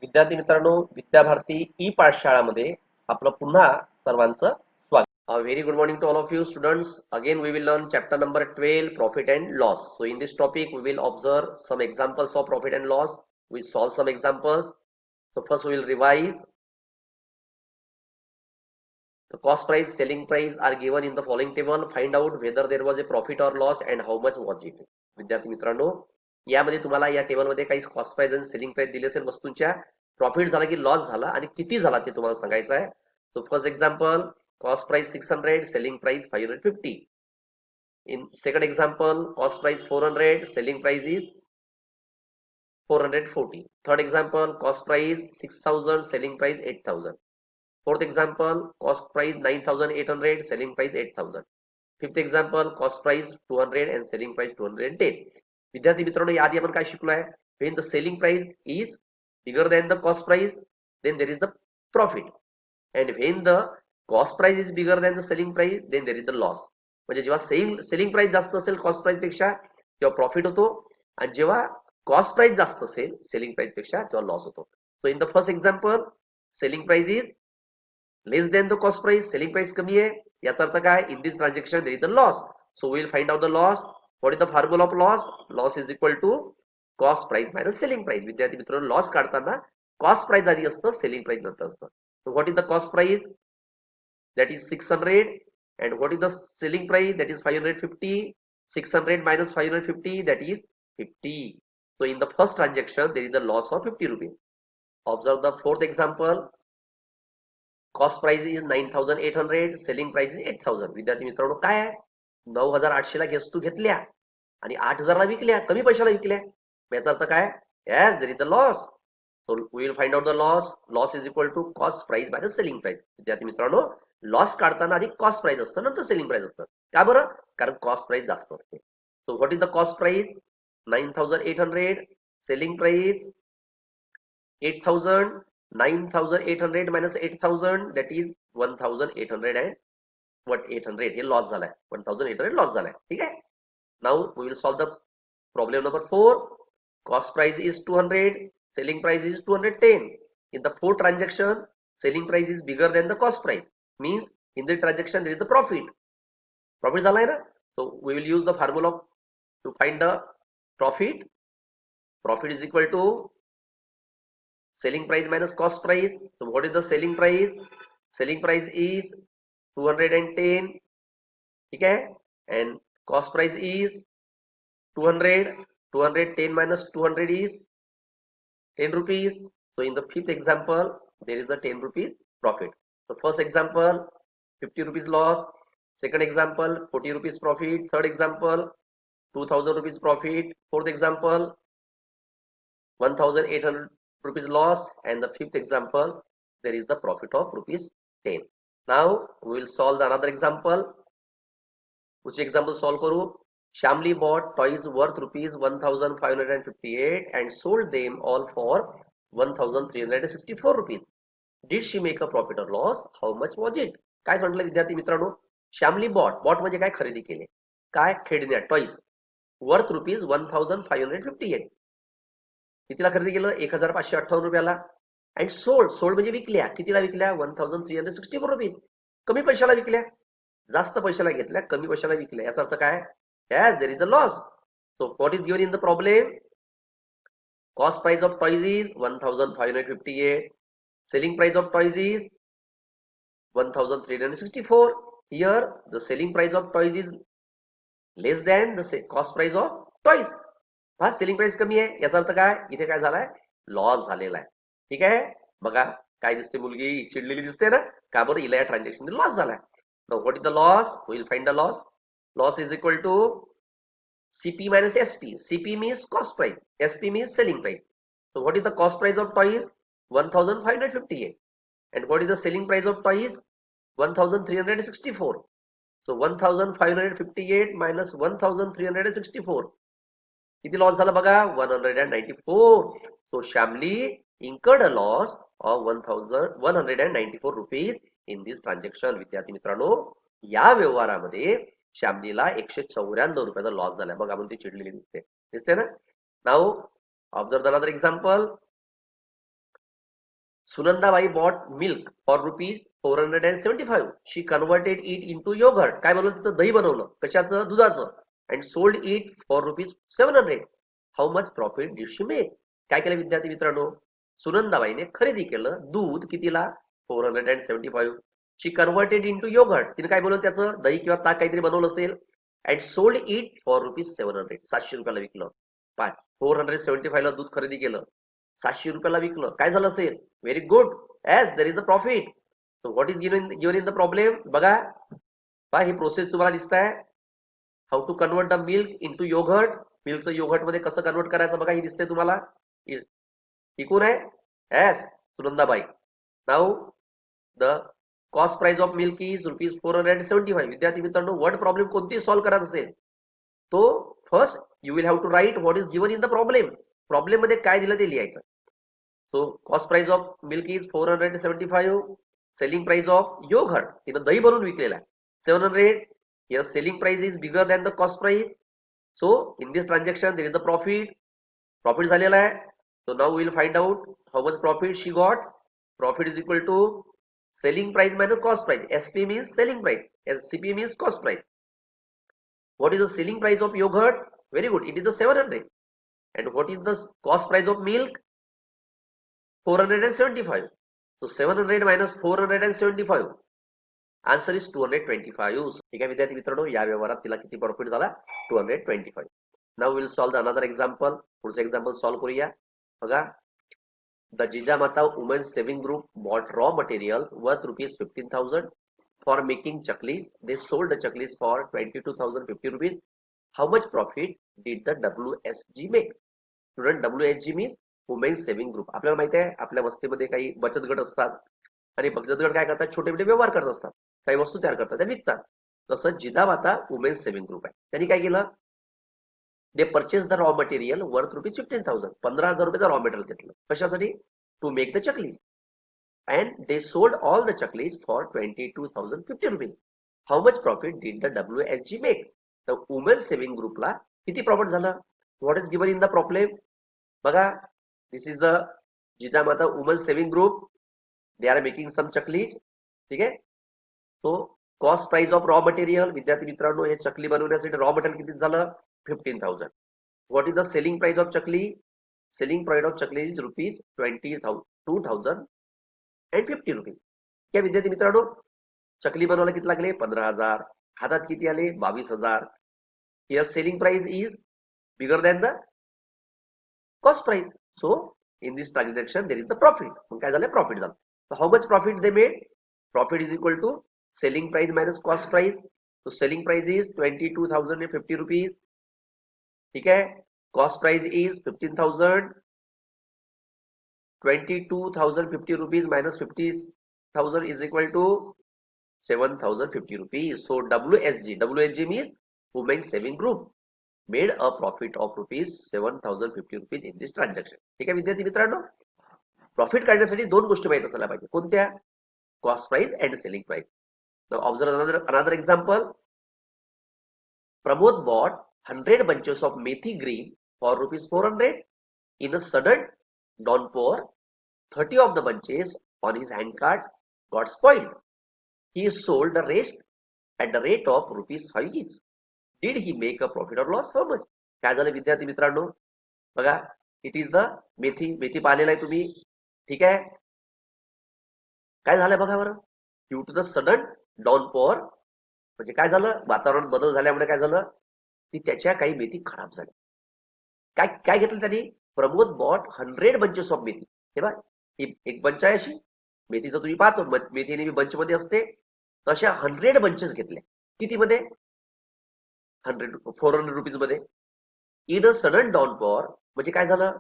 विद्यार्थी मित्रांनो, विद्याभारती ई पाठशाळामध्ये आपलं पुन्हा सर्वांचं स्वागत. Very good morning to all of you students. Again we will learn chapter number 12, profit and loss. So in this topic we will observe some examples of profit and loss. We solve some examples. So first we will revise. The cost price, selling price are given in the following table. Find out whether there was a profit or loss and how much was it. विद्यार्थी मित्रांनो, यामध्ये तुम्हाला या टेबलमध्ये काही cost price आणि selling price दिले असेल वस्तूंच्या. प्रॉफिट झाला की लॉस झाला आणि किती झाला ते तुम्हाला सांगायचं आहे. So first example, cost price 600, selling price 550. In second example, cost price 400, selling price is 440. Third example, cost price 6000, selling price 8000. Fourth example, cost price 9800, selling price 8000. Fifth example, cost price 200 and selling price 210. विद्यार्थी मित्रांनो, याआधी आपण काय शिकलो आहे? When the selling price is bigger than the cost price, then there is the profit. And when the cost price is bigger than the selling price, then there is the loss. म्हणजे जेव्हा selling price जास्त असेल cost price पेक्षा तेव्हा profit होतो, आणि जेव्हा cost price जास्त असेल सेलिंग प्राइस पेक्षा तेव्हा लॉस होतो. So in the first example, selling price is less than the cost price, selling price कमी आहे, याचा अर्थ काय? In this transaction there is the loss. So we will find out the loss. What is the formula of loss? Loss is equal to cost price minus selling price. विद्यार्थी मित्रांनो, loss काढताना cost price आधी असतं, selling price नंतर असतं. So what is the cost price? That is 600. And what is the selling price? That is 550. 600 minus 550, that is 50. So in the first transaction there is a loss of 50 rupees. Observe the fourth example. Cost price is 9800, selling price is 8000. विद्यार्थी मित्रांनो, काय आहे? 9800 ला वस्तू घेतल्या आणि 8000 ला विकल्या, कमी पैशाला विकल्या. याचा अर्थ काय? Yes, there is the loss. So we will find out the loss. Loss is equal to cost price minus selling price. विद्यार्थी मित्रांनो, लॉस काढताना आधी कॉस्ट प्राइस असतं, नंतर सेलिंग प्राइस असतं. का बरं? कारण कॉस्ट प्राइस जास्त असते. So what is the cost price? 9800, selling price 8000. 9800 minus 8000, that is 1800 and what 800 हे लॉस झालाय. 1800 लॉस झालाय. ठीक आहे. Now we will solve the problem number 4. Cost price is 200, selling price is 210. In the fourth transaction, selling price is bigger than the cost price. Means in the transaction there is the profit. Profit झालाय ना? So we will use the formula to find the profit. Profit is equal to selling price minus cost price. So what is the selling price? Selling price is 210. ठीक है? And cost price is 200. 210 minus 200 is 10 rupees. So in the fifth example, there is a 10 rupees profit. So first example, 50 rupees loss. Second example, 40 rupees profit. Third example, 2000 rupees profit. Fourth example, 1800 rupees loss. And the fifth example, there is the profit of rupees 10. Now we will solve another example. Which example solve करू? Shamli bought toys worth rupees 1558 and sold them all for 1364 rupees. Did she make a profit or loss? How much was it? काय म्हटलं विद्यार्थी मित्रांनो? श्यामली bought म्हणजे काय खरेदी केले? काय? खेळण्या, टॉईज. Worth rupees 1558. कितीला खरेदी केलं? 1558 रुपयाला. अँड सोल्ड म्हणजे विकल्या. कितीला विकल्या? 1364 रुपीज. कमी पैशाला विकल्या. जास्त पैशाला घेतल्या, कमी पैशाला विकल्या. याचा अर्थ काय? Yes, there is a loss. So what is given in the problem? Cost price of toys is 1558. Selling price of toys is 1364. Here the selling price of toys is less than the cost price of toys. हा selling price कमी आहे. याचा अर्थ काय? इथे काय झालाय? Loss झालेला आहे. ठीक आहे. बघा काय दिसते, मुलगी चिडलेली दिसते ना? का बरं? हिला या ट्रान्झॅक्शन मध्ये लॉस झालाय. Now what is the loss? We will find the loss. Loss is equal to CP minus SP. CP means cost price. SP means selling price. So what is the cost price of toys? 1558. And what is the selling price of toys? 1364. So 1558 minus 1364. किती loss झाला बघा? 194. So Shamli incurred a loss of 1194 rupees in this transaction. विद्यार्थी मित्रांनो, या व्यवहारामध्ये श्यामलीला 194 रुपयाचा loss झाला. बघा म्हणून ती चिडलेली दिसते ना? Now observe another example. Sunandabai bought milk for rupees 475. She converted it into yogurt. काय बनवलं तिचं दही बनवलं कशाचं दुधाचं and sold it for rupees 700. How much profit did she make? काय केलं विद्यार्थी मित्रांनो सुनंदाबाईने खरेदी केलं दूध कितीला 475. She converted into yogurt. तिने काय बनवलं त्याचं दही किंवा ताक काहीतरी बनवलं असेल and sold it for rupees 700. 700 रुपयाला विकलं. 475 ला दूध खरेदी केलं 700 रुपयाला विकलं काय झालं असेल very good as there is the profit so what is given in the problem बघा पहा ही प्रोसेस तुम्हाला दिसत आहे how to convert the milk into yogurt मिल्कचं योगर्ट मध्ये कसं कन्वर्ट करायचं बघा ही दिसते तुम्हाला ही कोण आहे as Sunandabai now the cost price of milk is rupees 475 विद्यार्थी मित्रांनो वर्ड प्रॉब्लेम कोणती सॉल्व्ह करायचा असेल तो first you will have to write what is given in the problem problem मध्ये काय दिलं ते लिहायचं so cost price of milk is 475 selling price of yogurt तिनं दही बनवून विकलेला आहे 700 here selling price is bigger than the cost price so in this transaction there is the profit झालेला आहे so now will find out how much profit she got profit is equal to selling price minus cost price. SP means selling price. CP means cost price. What is the selling price of yogurt? Very good. It is the 700. And what is the cost price of milk? 475. So 700 minus 475. Answer is 225. ठीक आहे विद्यार्थी मित्रांनो या व्यवहारात तिला किती profit झाला 225. Now we will solve the another example. पुढचं एक्झाम्पल सॉल्व्ह करूया बघा The Jijamata Women's Saving Group bought raw material worth rupees 15,000 for making chaklis. They sold the chaklis for 22,050 rupees. How much profit did the WSG make? Student WSG means Women's Saving Group. आपल्याला माहिती आहे आपल्या वस्तीमध्ये काही बचत गट असतात आणि बचत गट काय करतात छोटे मोठे व्यवहार करत असतात काही वस्तू तयार करतात त्या विकतात तसं जिजामाता वुमेन्स सेव्हिंग ग्रुप आहे त्यांनी काय केलं they purchase the raw material worth rupees 15,000 15,000 रुपयाचं रॉ मटेरियल घेतलं कशासाठी to make the chaklis and they sold all the chaklis for 22,050 rupees how much profit did the WSG make तर वुमेन सेव्हिंग ग्रुपला किती प्रॉफिट झालं what is given in the problem बघा this is the Jijamata women saving group they are making some chaklis ठीक आहे so cost price of raw material विद्यार्थी मित्रांनो हे चकली बनवण्यासाठी रॉ मटेरियल किती झालं 15,000. What is the selling price of chakli? Selling price of chakli is rupees 22,050 rupees. क्या विद्यार्थी मित्रांनो चकली बनवायला किती लागले 15,000 हातात किती आले 22,000 Here selling price is bigger than the cost price. So in this transaction there is the profit. मग काय झालं प्रॉफिट झालं. So how much profit they made? Profit is equal to selling price minus cost price. So selling price is 22,050 rupees. ठीक है cost price is 15,000 22,050 rupees minus 50,000 is equal to 7,050 rupees so WSG means women saving group made a profit of rupees 7,050 rupees in this transaction ठीक आहे विद्यार्थी मित्रांनो profit काढण्यासाठी दोन गोष्टी माहित असायला पाहिजे कोणत्या cost price and selling price observe another example Pramod bought 100 bunches of methi green for rupees 400 in a sudden downpour 30 of the bunches on his handcart got spoiled he sold the rest at the rate of rupees 5 each did he make a profit or loss how much काय झालं विद्यार्थी मित्रांनो बघा it is the मेथी पाहिलेला आहे तुम्ही ठीक आहे काय झालंय बघा बरं ड्यू टू द सडन डाऊनपोर म्हणजे काय झालं वातावरण बदल झाल्यामुळे काय झालं ती त्याच्या काही मेथी खराब झाल्या काय काय घेतलं त्यांनी प्रमोद बॉट 100 bunches ऑफ मेथी हे बघ एक बंच आहे अशी मेथीचं तुम्ही पाहतो मेथी नेहमी बंच मध्ये असते तशा 100 bunches घेतल्या किती मध्ये 400 रुपीज मध्ये इन अ सडन डाऊनपॉर म्हणजे काय झालं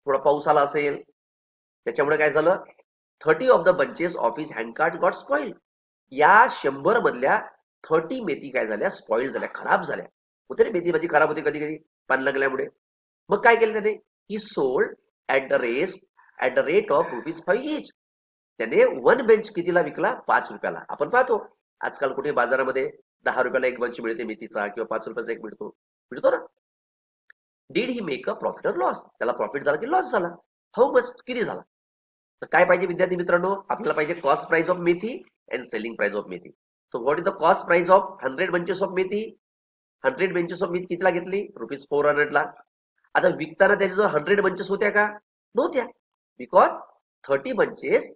थोडा पाऊस आला असेल त्याच्यामुळे काय झालं 30 of the bunches of his handcart got spoil या 100 मधल्या 30 मेथी काय झाल्या स्पॉइल झाल्या खराब झाल्या होते ना मेथी भाजी खराब होते कधी कधी पाणी लागल्यामुळे मग काय केलं त्याने ही sold at the rate of rupees 5 इच त्याने वन बेंच कितीला विकला 5 रुपयाला आपण पाहतो आजकाल कुठे बाजारामध्ये 10 रुपयाला एक बंच मिळते मेथीचा किंवा 5 रुपयाचा एक मिळतो ना did he make a profit और लॉस त्याला प्रॉफिट झाला की लॉस झाला हाऊ मच किती झाला तर काय पाहिजे विद्यार्थी मित्रांनो, आपल्याला पाहिजे cost price of methi and selling price of methi. So what is the cost price of 100 bunches of methi? 100 bunches of methi कितीला घेतली? ₹400 ला. आता विकताना त्याच्या 100 बंचेस होत्या का? नव्हत्या. Because 30 bunches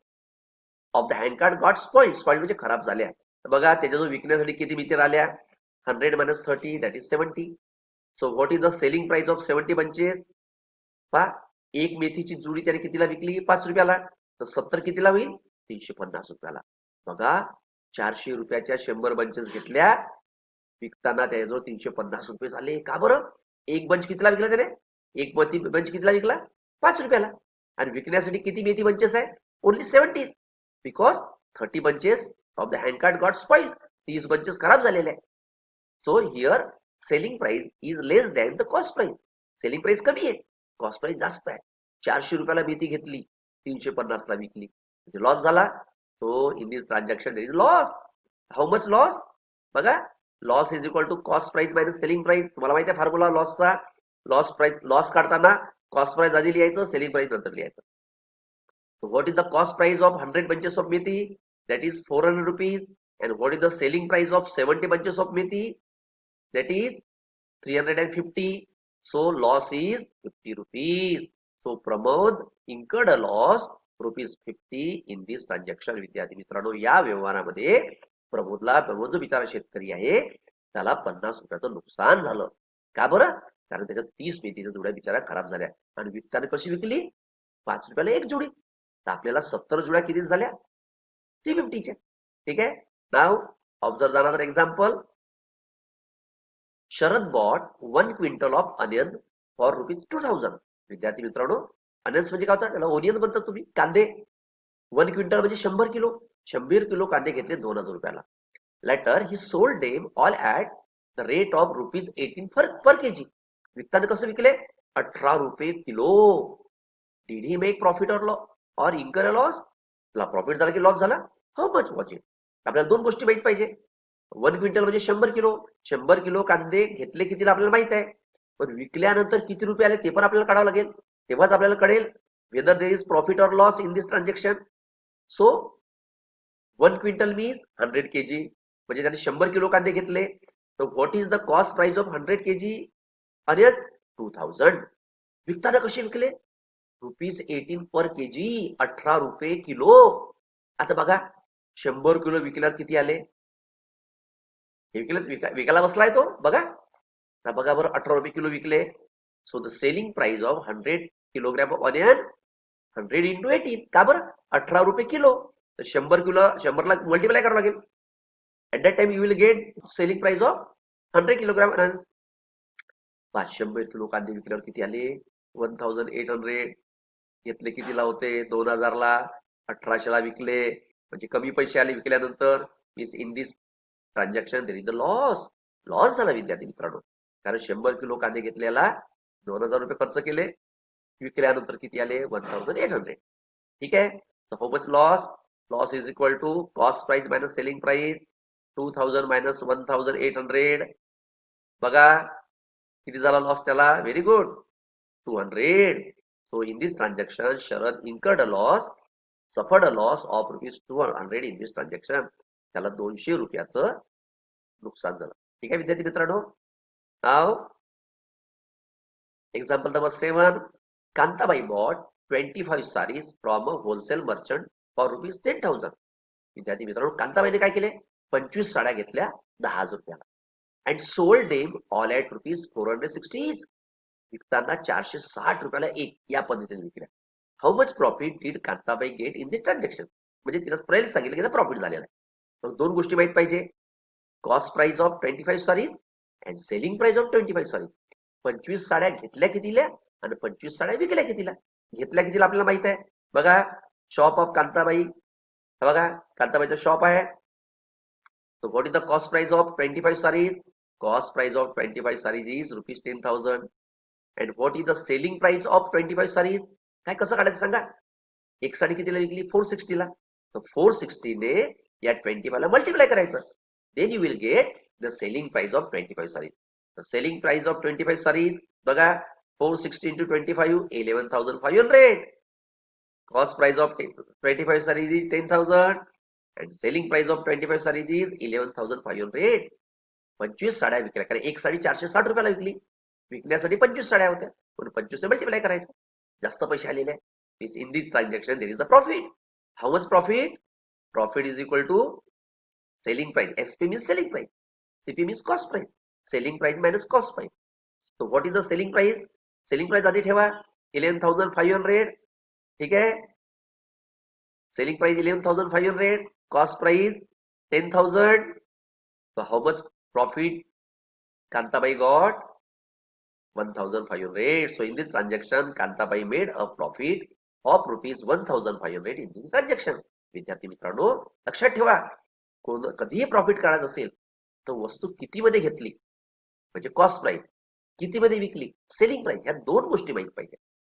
of the hand card got spoiled. Spoiled म्हणजे खराब झाल्या. बघा त्याच्याजवळ विकण्यासाठी किती मेथी राहिल्या? 100 minus 30 that is 70. So what is the selling price of 70 bunches? पहा, एक मेथीची जुडी त्याने कितीला विकली? 5 रुपयाला. तर 70 कितीला होईल? 350 रुपयाला. बघा 400 रुपयाच्या 100 बंचेस घेतल्या, विकताना त्याच्याजवळ 350 रुपये झाले. का बरं? एक बंच कितीला विकला त्याने? एक बंच कितीला विकला? 5 रुपयाला. आणि विकण्यासाठी किती मेथी बंचेस आहे? Only 70. Because 30 bunches of the hand card got spoiled. 30 bunches खराब झालेले आहे. So here selling price is less than the cost price. Selling price कमी आहे, कॉस्ट प्राइस जास्त आहे. 400 रुपयाला मेथी घेतली, 350 ला विकली, म्हणजे लॉस झाला. So in this transaction there is loss. How much loss? बघा, loss is equal to cost price minus selling price. तुम्हाला माहिती आहे फॉर्म्युला लॉसचा. लॉस काढताना कॉस्ट प्राइस आधी लिहायचं, सेलिंग प्राइस नंतर लिहायचं. What is the cost price of 100 bunches of methi? That is 400 rupees. And what is the selling price of 70 bunches of methi? That is 350. So loss is 50 rupees. So Pramod incurred a loss ₹50 in this transaction. विद्यार्थी मित्रांनो, या व्यवहारामध्ये प्रमोद जो बिचारा शेतकरी आहे त्याला 50 रुपयाचं नुकसान झालं. का बरं? कारण त्याच्या 30 मेथीच्या जुड्या बिचारा खराब झाल्या. आणि विकताना कशी विकली? 5 रुपयाला एक जुडी. तर आपल्याला 70 जुड्या किती झाल्या? 350च्या. ठीक आहे. Now observe another example. Sharad bought 1 quintal of onion for ₹2000. विद्यार्थी मित्रांनो, अनियन्स म्हणजे काय होतं? त्याला ओनियन म्हणतात तुम्ही. कांदे. 1 क्विंटल म्हणजे 100 किलो. 100 किलो कांदे घेतले 2000 रुपयाला. Later he sold them all at the rate of ₹18 per KG. विकताना कसं विकले? 18 रुपये किलो. डिड ही मेक प्रॉफिट और इन्कर अ लॉस? त्याला प्रॉफिट झाला की लॉस झाला? How much watch it? आपल्याला दोन गोष्टी माहित पाहिजे. 1 क्विंटल म्हणजे 100 किलो. 100 किलो कांदे घेतले कितीला आपल्याला माहित आहे, पण विकल्यानंतर किती रुपये आले ते पण आपल्याला काढावं लागेल. तेव्हाच आपल्याला कळेल whether there is profit or loss in this transaction. So 1 quintal means 100 kg, म्हणजे त्याने 100 किलो कांदे घेतले. तर what is the cost price of 100 kg onions? 2000. विकताना कसे विकले? ₹18 पर केजी. 18 रुपये किलो. आता बघा 100 किलो विकल्यावर किती आले? विकायला बसलाय तो. बघा बघा बरं, 18 रुपये किलो विकले. So the selling price of 100 kilogram of onion 100 into 18. का बरं? 18 रुपये किलो. तर 100 किलो 100 ला मल्टिप्लाय करावं लागेल. At that time you will gate selling price of 100 kilogram onion. 500 kilo कांदे विकल्यावर किती आले? 1800. घेतले कितीला होते? 2000 ला. 1800 ला विकले, म्हणजे कमी पैसे आले विकल्यानंतर. Means in this transaction there is the loss. Loss झाला विद्यार्थी मित्रांनो, कारण 100 किलो कांदे घेतल्याला 2000 रुपये खर्च केले, विकल्यानंतर किती आले? 1800. ठीक आहे. How much loss? Loss is equal to cost price minus selling price. 2000 minus 1800. बघा किती झाला लॉस त्याला? Very good, 200. So in this transaction, Sharad incurred a loss, suffered a loss of ₹200 in this transaction. त्याला 200 रुपयाचं नुकसान झालं. ठीक आहे विद्यार्थी मित्रांनो. Now example number 7. Kantabai bought 25 sarees from a wholesale merchant for ₹10,000. विद्यार्थी मित्रांनो, कांताबाईने काय केले? 25 साड्या घेतल्या 10,000 रुपयाला. And sold them all at ₹460. विकताना 460 रुपयाला एक, या पद्धतीने विकल्या. How much profit did Kantabai get in this transaction? म्हणजे तिला प्राइस सांगितलं की प्रॉफिट झालेला आहे. मग दोन गोष्टी माहित पाहिजे. Cost price of 25 sarees and selling price of 25 sarees. 25 साड्या घेतल्या कितीला आणि 25 साड्या विकल्या कितीला? घेतल्या कितीला आपल्याला माहित आहे. बघा शॉप ऑफ कांताबाई. बघा कांताबाईचं शॉप आहे. So what is the cost price of 25 sarees? Cost price of 25 sarees is ₹10,000. And what is the selling price of 25 sarees? काय कसं काढायचं सांगा. एक साडी कितीला विकली? 460 ला. तर 460 ने या 25 ला मल्टिप्लाय करायचं. Then you will get the selling price of 25 sarees. The selling price of 25 sarees, बघा 460 into 25, 11,500. cost price of 25 sarees is 10,000 and selling price of 25 sarees is 11,500. 25 साड्या विकल्या, कारण एक साडी 460 रुपयाला विकली. विकण्यासाठी 25 साड्या होत्या, म्हणून 25 मल्टिप्लाय करायचं, जास्त पैसे आलेले आहे. In this transaction there is the profit. How much profit? Profit is equal to selling price. SP means selling price, CP means cost price. Selling price minus cost price. So what is the selling price? Selling price आधी ठेवा 11,500. ठीक आहे. Selling price 11,500. Cost price 10,000. So how much profit Kantabai got? 1,500. So in this transaction, Kantabai made a profit of rupees 1,500 in this transaction. विद्यार्थी मित्रांनो लक्षात ठेवा, कधीही profit काढायचं असेल तर वस्तू किती मध्ये घेतली म्हणजे कॉस्ट प्राइस, किती मध्ये विकली सेलिंग प्राइस, ह्या दोन गोष्टी माहित पाहिजे.